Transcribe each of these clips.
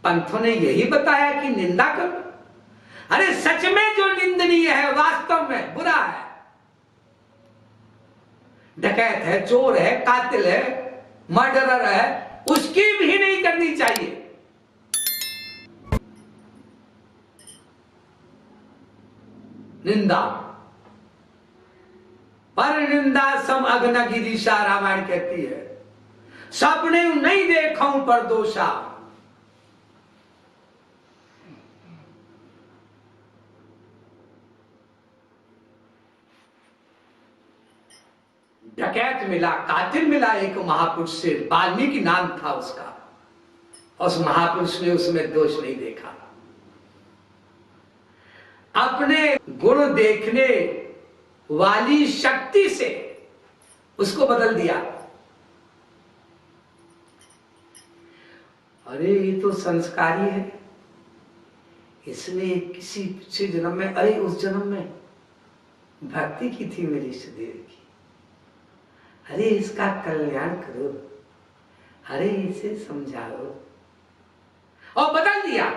पंथों ने यही बताया कि निंदा करो। अरे सच में जो निंदनीय है वास्तव में बुरा है, डकैत है, चोर है, कातिल है, मर्डरर है, उसकी भी नहीं करनी चाहिए। निंदा पर निंदा सम अग्न गिरीशा, रामायण कहती है। सपने नहीं देखूं पर दोषा, डकैत मिला, कातिल मिला एक महापुरुष से, वाल्मीकि नाम था उसका, उस महापुरुष ने उसमें दोष नहीं देखा। अपने गुण देखने वाली शक्ति से उसको बदल दिया। अरे ये तो संस्कारी है, इसने किसी पिछले जन्म में, अरे उस जन्म में भक्ति की थी मेरी इष्टदेव की, अरे इसका कल्याण करो, अरे इसे समझाओ, और बदल दिया।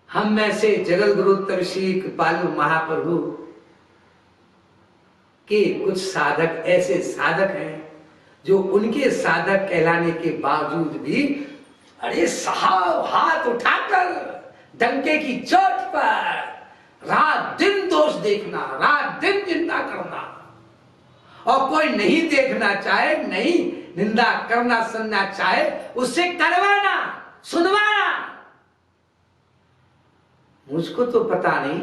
हम में से जगत गुरु उत्तम श्री कृपालु महाप्रभु के कुछ साधक ऐसे साधक हैं जो उनके साधक कहलाने के बावजूद भी अरे साहब हाथ उठाकर डंके की चोट पर रात दिन दोष देखना, रात दिन निंदा करना, और कोई नहीं देखना चाहे, नहीं निंदा करना सुनना चाहे, उससे करवाना, सुनवाना। मुझको तो पता नहीं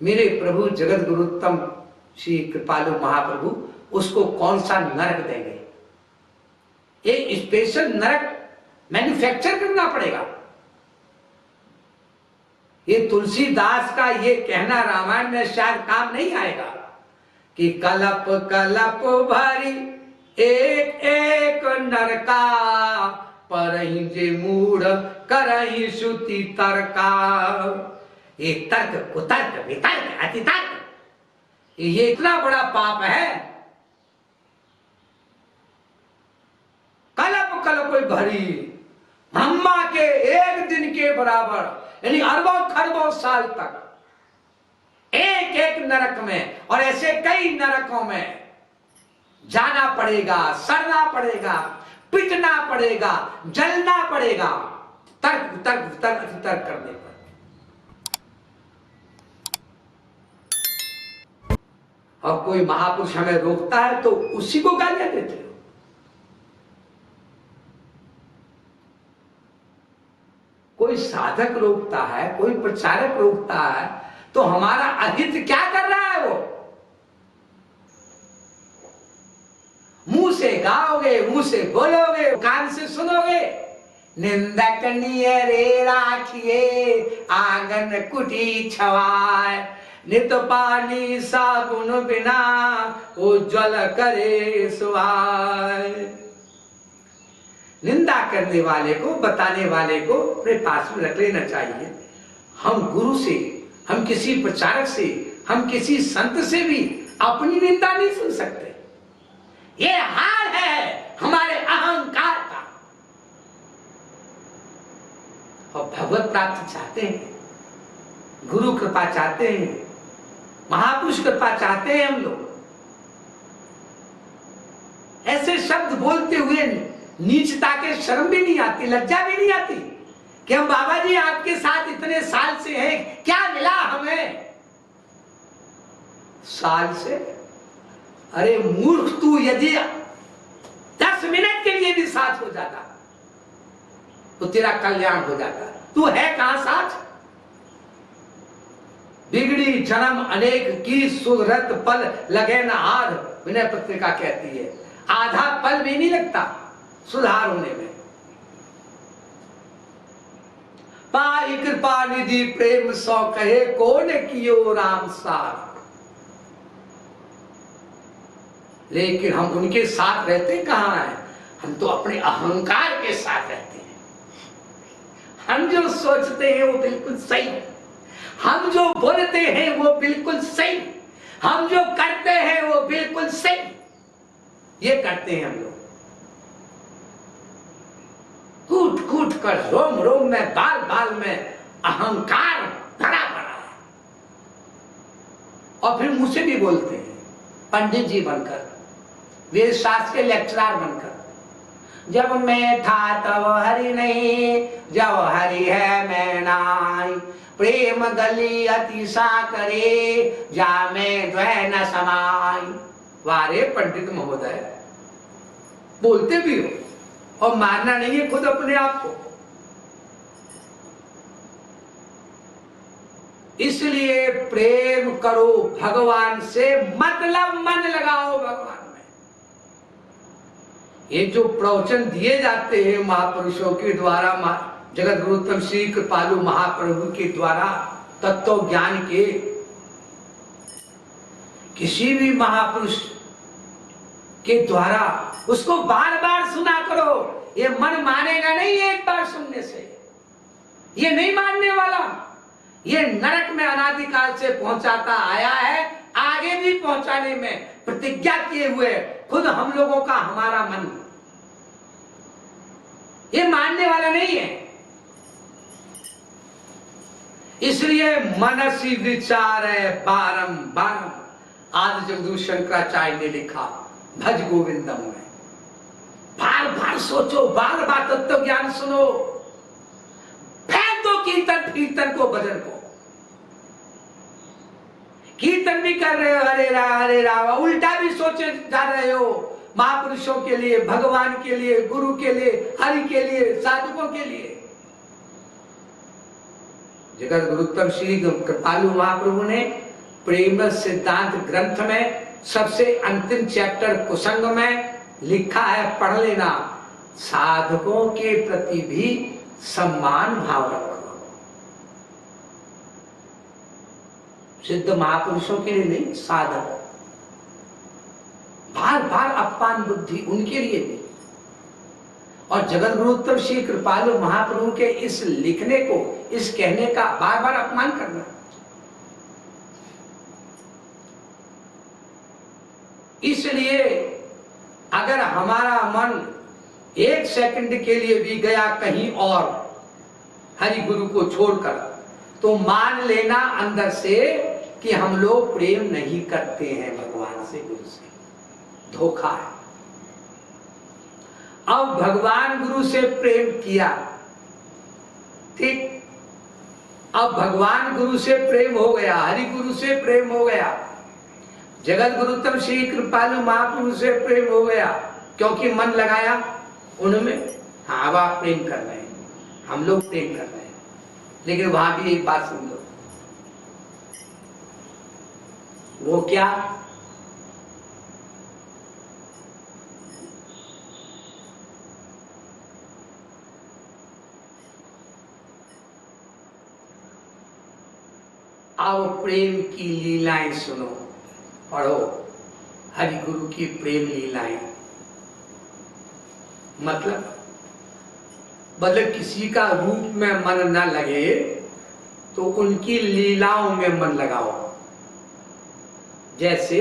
मेरे प्रभु जगत गुरु उत्तम श्री कृपालु महाप्रभु उसको कौन सा नरक देंगे। एक स्पेशल नरक मैन्युफैक्चर करना पड़ेगा। ये तुलसीदास का ये कहना रामायण में शायद काम नहीं आएगा कि कलप कलप भरी एक एक नरका, परहि जे मूढ़ करहि श्रुति तर्का। ये तर्क कुतर्क वितर्क अतितर्क, ये इतना बड़ा पाप है। कलप कलप भरी, ब्रह्मा के एक दिन के बराबर, यानी अरबों खरबों साल तक एक एक नरक में, और ऐसे कई नरकों में जाना पड़ेगा, सड़ना पड़ेगा, पिटना पड़ेगा, जलना पड़ेगा, तर्क तर्क तर्क तर्क करने पर। और कोई महापुरुष हमें रोकता है तो उसी को गालियां देते हो। कोई साधक रोकता है, कोई प्रचारक रोकता है, तो हमारा अहित क्या कर रहा है वो? मुंह से गाओगे, मुंह से बोलोगे, कान से सुनोगे, निंदक नियरे राखिए आंगन कुटी छवाए, नित पानी साबुन बिना उज्ज्वल करे सुवाय। निंदा करने वाले को, बताने वाले को अपने पास में रख लेना चाहिए। हम गुरु से, हम किसी प्रचारक से, हम किसी संत से भी अपनी निंदा नहीं सुन सकते। ये हाल है हमारे अहंकार का। और भगवत प्राप्ति चाहते हैं, गुरु कृपा चाहते हैं, महापुरुष कृपा चाहते हैं हम लोग। ऐसे शब्द बोलते हुए नीचता के शर्म भी नहीं आती, लज्जा भी नहीं आती कि हम बाबा जी आपके साथ इतने साल से हैं, क्या मिला हमें साल से? अरे मूर्ख, तू यदि 10 मिनट के लिए भी साथ हो जाता तो तेरा कल्याण हो जाता। तू है कहां साथ? बिगड़ी जन्म अनेक की, सुधरत पल लगे न आध, विनय पत्रिका कहती है। आधा पल भी नहीं लगता सुधार होने में। पाई कृपा निधि प्रेम सौ कहे, कौन कियो राम सार। लेकिन हम उनके साथ रहते कहां हैं? हम तो अपने अहंकार के साथ रहते हैं। हम जो सोचते हैं वो बिल्कुल सही, हम जो बोलते हैं वो बिल्कुल सही, हम जो करते हैं वो बिल्कुल सही। ये करते हैं हम लोग, कूट कूट कर, रोम रोम में, बाल बाल में अहंकार भरा पड़ा है। और फिर मुझसे भी बोलते हैं, पंडित जी बनकर, वेद शास्त्र के लेक्चरर बनकर, जब मैं था तब हरि नहीं, जब हरि है मैं नाई, प्रेम गली अतिशा करे, जा मैं द्वै न समाई। वारे पंडित महोदय, बोलते भी हो और मानना नहीं है खुद अपने आप को। इसलिए प्रेम करो भगवान से, मतलब मन लगाओ भगवान में। ये जो प्रवचन दिए जाते हैं महापुरुषों के द्वारा, जगत गुरुत्तम श्री कृपालु महाप्रभु के द्वारा, तत्व ज्ञान के, किसी भी महापुरुष के द्वारा, उसको बार बार सुना करो। ये मन मानेगा नहीं एक बार सुनने से, ये नहीं मानने वाला। ये नरक में अनादिकाल से पहुंचाता आया है, आगे भी पहुंचाने में प्रतिज्ञा किए हुए खुद हम लोगों का हमारा मन, ये मानने वाला नहीं है। इसलिए मनसी विचार है बारंबार। आदि जगदीश शंकराचार्य ने लिखा भज गोविंदम में, बार बार सोचो, बार बार तत्व ज्ञान सुनो, फेंक दो कीर्तन कीर्तन को, भजन को। कीर्तन भी कर रहे हो हरे राम, उल्टा भी सोचे जा रहे हो महापुरुषों के लिए, भगवान के लिए, गुरु के लिए, हरि के लिए, साधुकों के लिए। जगत गुरुत्तम श्री कृपालु महाप्रभु ने प्रेम सिद्धांत ग्रंथ में सबसे अंतिम चैप्टर कुसंग में लिखा है, पढ़ लेना, साधकों के प्रति भी सम्मान भाव रखो। सिद्ध महापुरुषों के लिए नहीं, साधक, बार बार अपमान बुद्धि उनके लिए भी। और जगत गुरुत्तम श्री कृपालु महाप्रभु के इस लिखने को, इस कहने का बार बार अपमान करना। इसलिए अगर हमारा मन एक सेकंड के लिए भी गया कहीं और हरि गुरु को छोड़कर, तो मान लेना अंदर से कि हम लोग प्रेम नहीं करते हैं भगवान से, गुरु से। धोखा है। अब भगवान गुरु से प्रेम किया, ठीक, अब भगवान गुरु से प्रेम हो गया, हरि गुरु से प्रेम हो गया, जगत गुरुत्तम श्री कृपालु महाप्रभु से प्रेम हो गया, क्योंकि मन लगाया उनमें। हाँ, अब आप प्रेम कर रहे हैं, हम लोग प्रेम कर रहे हैं, लेकिन वहां भी एक बात सुन लो, वो क्या, आओ प्रेम की लीलाएं सुनो, पढ़ो हरि गुरु की प्रेम लीलाएं। मतलब किसी का रूप में मन न लगे तो उनकी लीलाओं में मन लगाओ। जैसे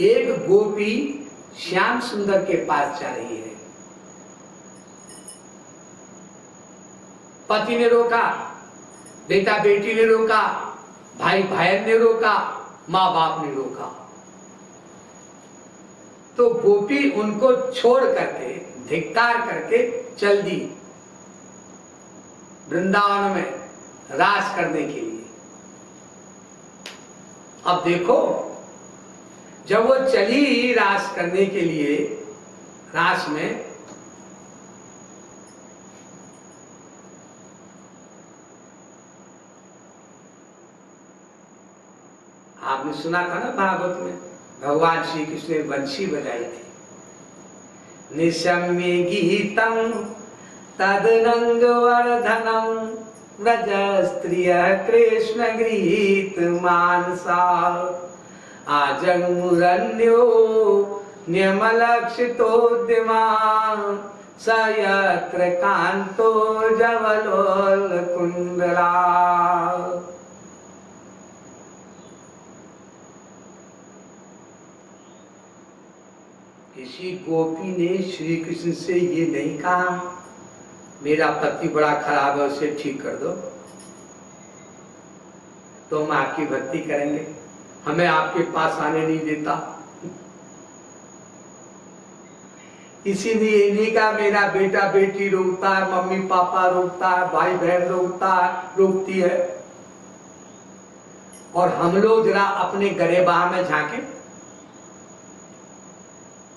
एक गोपी श्याम सुंदर के पास जा रही है, पति ने रोका, बेटा बेटी ने रोका, भाई भाई ने रोका, माँ बाप ने रोका, तो गोपी उनको छोड़ करके, धिक्कार करके चल दी वृंदावन में रास करने के लिए। अब देखो, जब वो चली रास करने के लिए, रास में आपने सुना था ना भागवत में, भगवान श्री कृष्ण ने बंशी बजाई थी, निशम्य गीतम तदनंग वर्धनम व्रज स्त्रिय कृष्ण गृहीत मानसा आजन्मुरन्यो न्यमलक्षितोद्यमा सयत्र कांतो जवलोल कुंडला। किसी गोपी ने श्री कृष्ण से ये नहीं कहा मेरा पति बड़ा खराब है उसे ठीक कर दो तो हम आपकी भक्ति करेंगे, हमें आपके पास आने नहीं देता। इसीलिए इन्हीं का मेरा बेटा बेटी रोकता है, मम्मी पापा रोकता है, भाई बहन रोकता है, रोकती है। और हम लोग जरा अपने गरेबाह में झांके,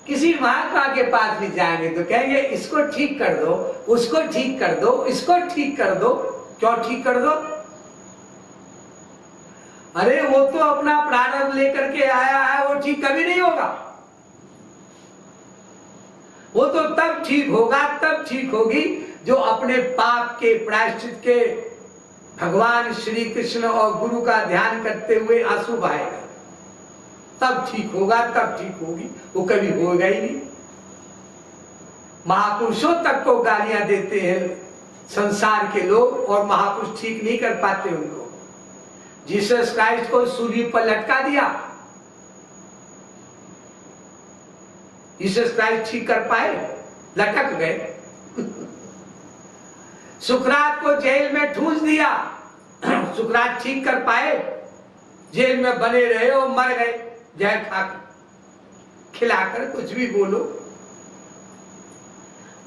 किसी महात्मा के पास भी जाएंगे तो कहेंगे इसको ठीक कर दो, उसको ठीक कर दो, इसको ठीक कर दो। क्यों ठीक कर दो? अरे वो तो अपना प्रारब्ध लेकर के आया है, वो ठीक कभी नहीं होगा। वो तो तब ठीक होगा, तब ठीक होगी जो अपने पाप के प्रायश्चित के भगवान श्री कृष्ण और गुरु का ध्यान करते हुए आंसू बहाएगा, तब ठीक होगा, तब ठीक होगी। वो कभी होगा ही नहीं। महापुरुषों तक को गालियां देते हैं संसार के लोग और महापुरुष ठीक नहीं कर पाते उनको। जीसस क्राइस्ट को सूली पर लटका दिया, जीसस क्राइस्ट ठीक कर पाए? लटक गए। सुकरात को जेल में ठूंस दिया, सुकरात ठीक कर पाए? जेल में बने रहे और मर गए, जहर खाकर, खिलाकर, कुछ भी बोलो।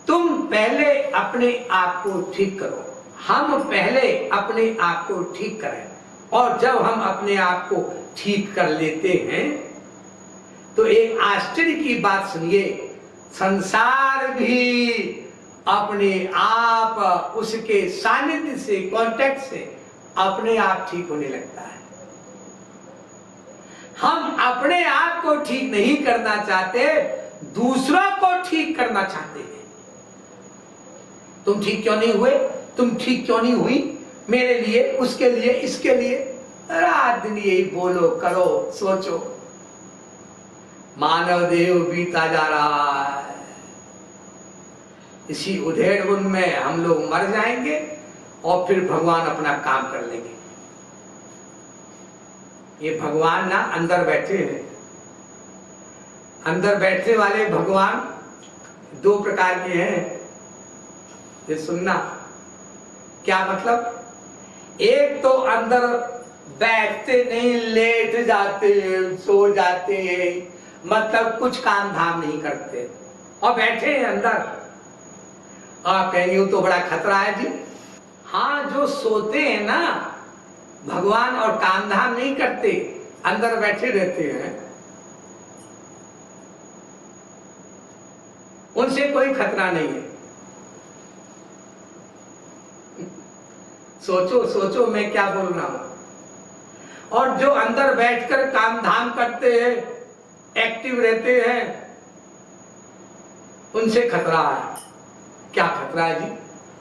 तुम पहले अपने आप को ठीक करो, हम पहले अपने आप को ठीक करें। और जब हम अपने आप को ठीक कर लेते हैं तो एक आश्चर्य की बात सुनिए, संसार भी अपने आप उसके सानिध्य से, कांटेक्ट से अपने आप ठीक होने लगता है। हम अपने आप को ठीक नहीं करना चाहते, दूसरों को ठीक करना चाहते हैं। तुम ठीक क्यों नहीं हुए? तुम ठीक क्यों नहीं हुई? मेरे लिए, उसके लिए, इसके लिए रात दिन यही बोलो, करो, सोचो। मानव देह बीता जा रहा है, इसी उधेड़ बुन में हम लोग मर जाएंगे और फिर भगवान अपना काम कर लेंगे। ये भगवान ना अंदर बैठे हैं। अंदर बैठने वाले भगवान दो प्रकार के हैं, ये सुनना। क्या मतलब? एक तो अंदर बैठते नहीं, लेट जाते हैं, सो जाते हैं, मतलब कुछ काम धाम नहीं करते और बैठे हैं अंदर। आप कहेंगे तो बड़ा खतरा है जी। हाँ, जो सोते हैं ना, भगवान और काम धाम नहीं करते, अंदर बैठे रहते हैं, उनसे कोई खतरा नहीं है। सोचो सोचो मैं क्या बोल रहा हूं। और जो अंदर बैठकर काम धाम करते हैं, एक्टिव रहते हैं, उनसे खतरा है। क्या खतरा है जी?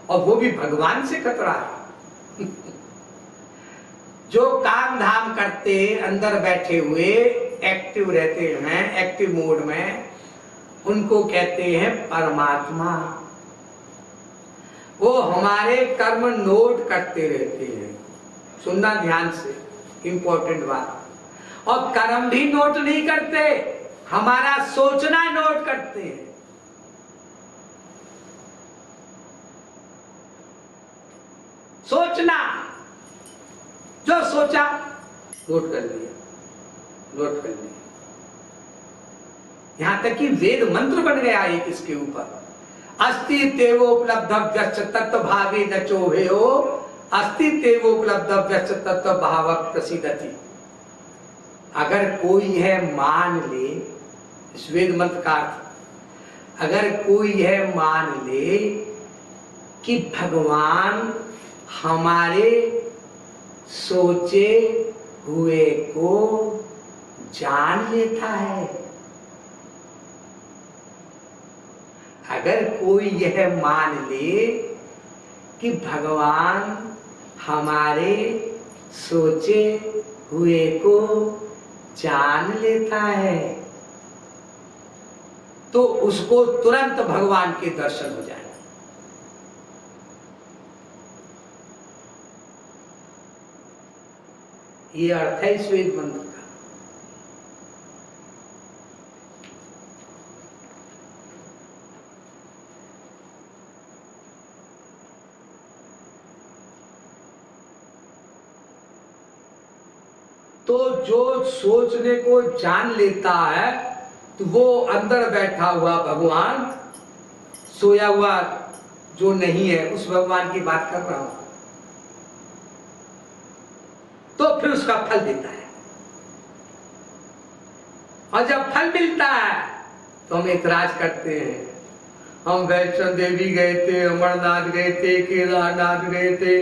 और वो भी भगवान से खतरा है। जो काम धाम करते, अंदर बैठे हुए, एक्टिव रहते हैं, एक्टिव मोड में, उनको कहते हैं परमात्मा। वो हमारे कर्म नोट करते रहते हैं। सुनना ध्यान से, इंपॉर्टेंट बात। और कर्म भी नोट नहीं करते, हमारा सोचना नोट करते हैं। सोचना, जो सोचा नोट कर लिया, नोट कर लिया। यहां तक कि वेद मंत्र बन गया एक इसके ऊपर। अस्ति तेवोपलब्धव्यश्च तत्व भावे न चोहेयो, अस्ति तेवोपलब्धव्यश्च तत्व भाव प्रसिद्धति। अगर कोई है मान ले, इस वेद मंत्र का अर्थ, अगर कोई है मान ले कि भगवान हमारे सोचे हुए को जान लेता है, अगर कोई यह मान ले कि भगवान हमारे सोचे हुए को जान लेता है, तो उसको तुरंत भगवान के दर्शन हो जाए। ये अर्थ है इस वेद मंत्र का। तो जो सोचने को जान लेता है तो वो अंदर बैठा हुआ भगवान, सोया हुआ जो नहीं है उस भगवान की बात कर रहा हूं, तो फिर उसका फल देता है। और जब फल मिलता है तो हम ऐतराज करते हैं, हम वैष्णो देवी गए थे, अमरनाथ गए थे, केदारनाथ गए थे,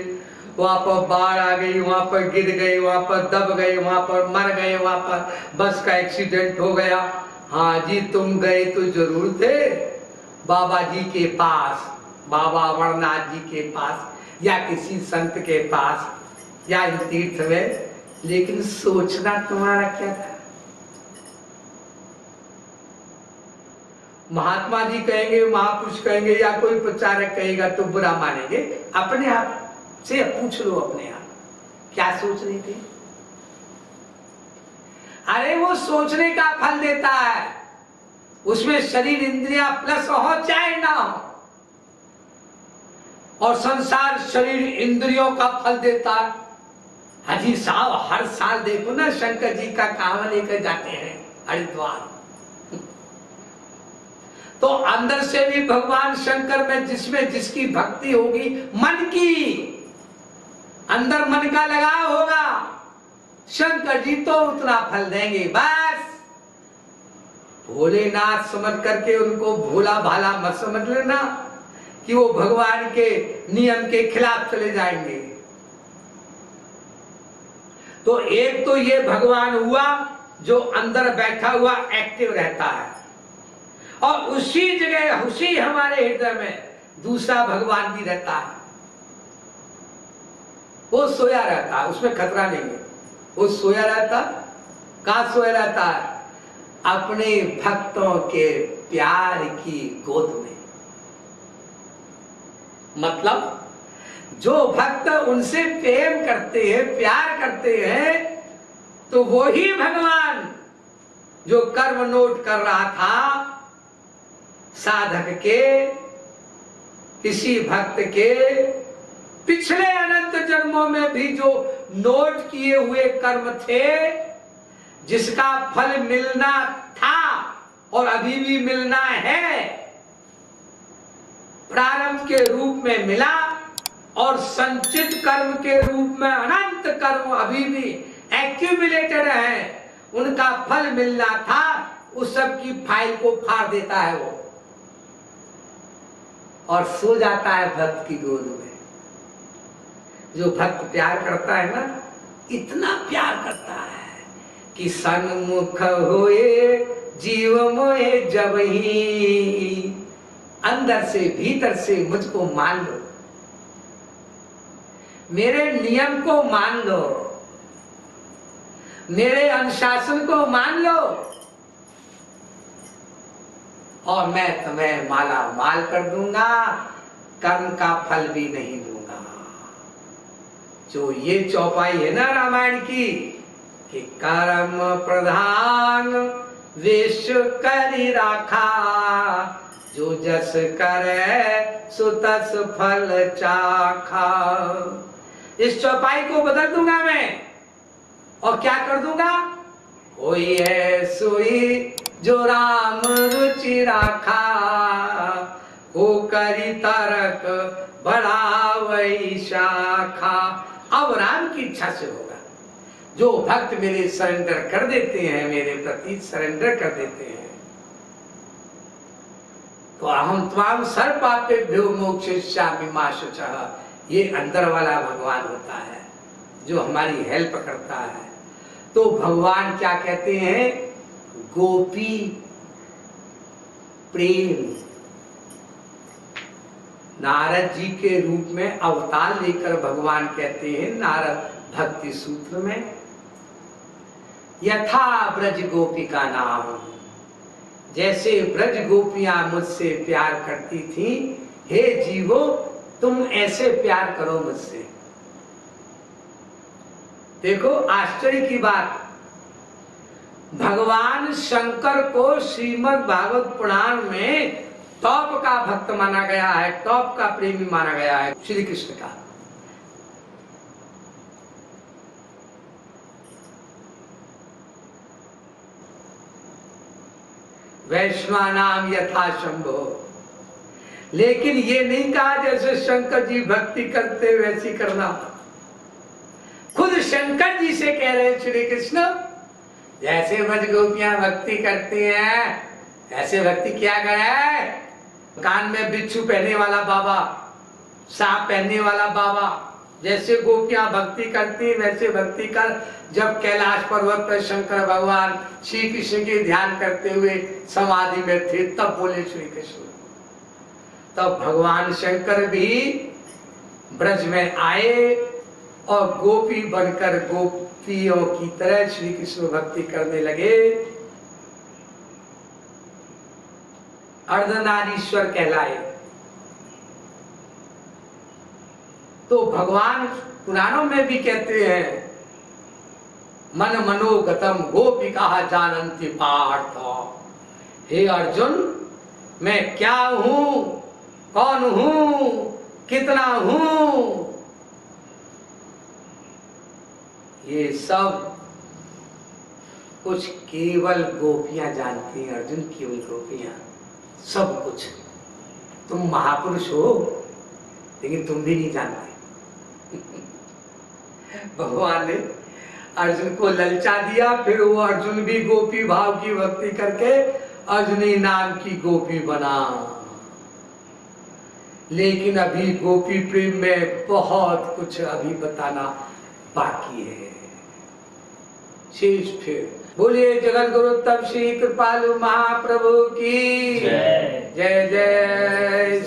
वहां पर बाढ़ आ गई, वहां पर गिर गए, वहां पर दब गए, वहां पर मर गए, वहां पर बस का एक्सीडेंट हो गया। हाँ जी, तुम गए तो जरूर थे बाबा जी के पास, बाबा अमरनाथ जी के पास या किसी संत के पास या इन तीर्थ में, लेकिन सोचना तुम्हारा क्या था? महात्मा जी कहेंगे, महापुरुष कहेंगे या कोई प्रचारक कहेगा तो बुरा मानेंगे। अपने आप से पूछ लो, अपने आप क्या सोच रहे थे? अरे वो सोचने का फल देता है, उसमें शरीर इंद्रियां प्लस हो चाहे ना हो, और संसार शरीर इंद्रियों का फल देता है। हाजी साहब हर साल देखो ना शंकर जी का कांवड़ लेकर जाते हैं हरिद्वार, तो अंदर से भी भगवान शंकर में जिसमें जिसकी भक्ति होगी, मन की, अंदर मन का लगाव होगा, शंकर जी तो उतना फल देंगे। बस भोलेनाथ समझ करके उनको भोला भाला मत समझ लेना कि वो भगवान के नियम के खिलाफ चले जाएंगे। तो एक तो ये भगवान हुआ जो अंदर बैठा हुआ एक्टिव रहता है, और उसी जगह उसी हमारे हृदय में दूसरा भगवान भी रहता है। वो सोया रहता है, उसमें खतरा नहीं है। वो सोया रहता, कहां सोया रहता है? अपने भक्तों के प्यार की गोद में। मतलब जो भक्त उनसे प्रेम करते हैं, प्यार करते हैं, तो वो ही भगवान जो कर्म नोट कर रहा था साधक के, किसी भक्त के पिछले अनंत जन्मों में भी जो नोट किए हुए कर्म थे, जिसका फल मिलना था और अभी भी मिलना है, प्रारंभ के रूप में मिला और संचित कर्म के रूप में अनंत कर्म अभी भी एक्यूमुलेटेड है, उनका फल मिलना था, उस सब की फाइल को फाड़ देता है वो और सो जाता है भक्त की गोद में। जो भक्त प्यार करता है ना, इतना प्यार करता है कि सन्मुख होए जीव मोए जब ही, अंदर से भीतर से मुझको मान लो, मेरे नियम को मान लो, मेरे अनुशासन को मान लो, और मैं तुम्हें माला माल कर दूंगा, कर्म का फल भी नहीं दूंगा। जो ये चौपाई है ना रामायण की कि कर्म प्रधान विश्व करि राखा, जो जस करे सो तस फल चाखा। इस चौपाई को बदल दूंगा मैं, और क्या कर दूंगा? कोई है सोई जो राम रुचि राखा, को करी तरक बढ़ावई शाखा। अब राम की इच्छा से होगा। जो भक्त मेरे सरेंडर कर देते हैं, मेरे प्रति सरेंडर कर देते हैं, तो हम त्वाम सर्व पापेभ्यो मोक्षयिष्यामि मा शुचः, ये अंदर वाला भगवान होता है जो हमारी हेल्प करता है। तो भगवान क्या कहते हैं? गोपी प्रेम। नारद जी के रूप में अवतार लेकर भगवान कहते हैं नारद भक्ति सूत्र में, यथा ब्रज गोपिका नाम, जैसे ब्रज गोपियां मुझसे प्यार करती थी, हे जीवो तुम ऐसे प्यार करो मुझसे। देखो आश्चर्य की बात, भगवान शंकर को श्रीमद् भागवत पुराण में टॉप का भक्त माना गया है, टॉप का प्रेमी माना गया है श्री कृष्ण का। वैष्णवानाम यथा शंभो। लेकिन ये नहीं कहा जैसे शंकर जी भक्ति करते वैसी करना। खुद शंकर जी से कह रहे श्री कृष्ण, जैसे ब्रज गोपियां भक्ति करती हैं ऐसे भक्ति क्या करे। कान में बिच्छू पहने वाला बाबा, सांप पहनने वाला बाबा, जैसे गोपियां भक्ति करती वैसे भक्ति कर। जब कैलाश पर्वत पर शंकर भगवान श्री कृष्ण के ध्यान करते हुए समाधि में थे, तब बोले श्री कृष्ण। तब भगवान शंकर भी ब्रज में आए और गोपी बनकर गोपियों की तरह श्री कृष्ण भक्ति करने लगे। अर्धनारीश्वर कहलाए। तो भगवान पुराणों में भी कहते हैं, मन मनोगतम गोपिका जानन्ति पार्थ। हे अर्जुन, मैं क्या हूं, कौन हूं, कितना हूं, ये सब कुछ केवल गोपियां जानती हैं। अर्जुन, केवल गोपियां सब कुछ। तुम महापुरुष हो लेकिन तुम भी नहीं जानते। भगवान ने अर्जुन को ललचा दिया, फिर वो अर्जुन भी गोपी भाव की भक्ति करके अर्जुनी नाम की गोपी बना। लेकिन अभी गोपी प्रेम में बहुत कुछ अभी बताना बाकी है। शेष फिर बोलिए जगत गुरु तब श्री कृपालु महाप्रभु की जय जय।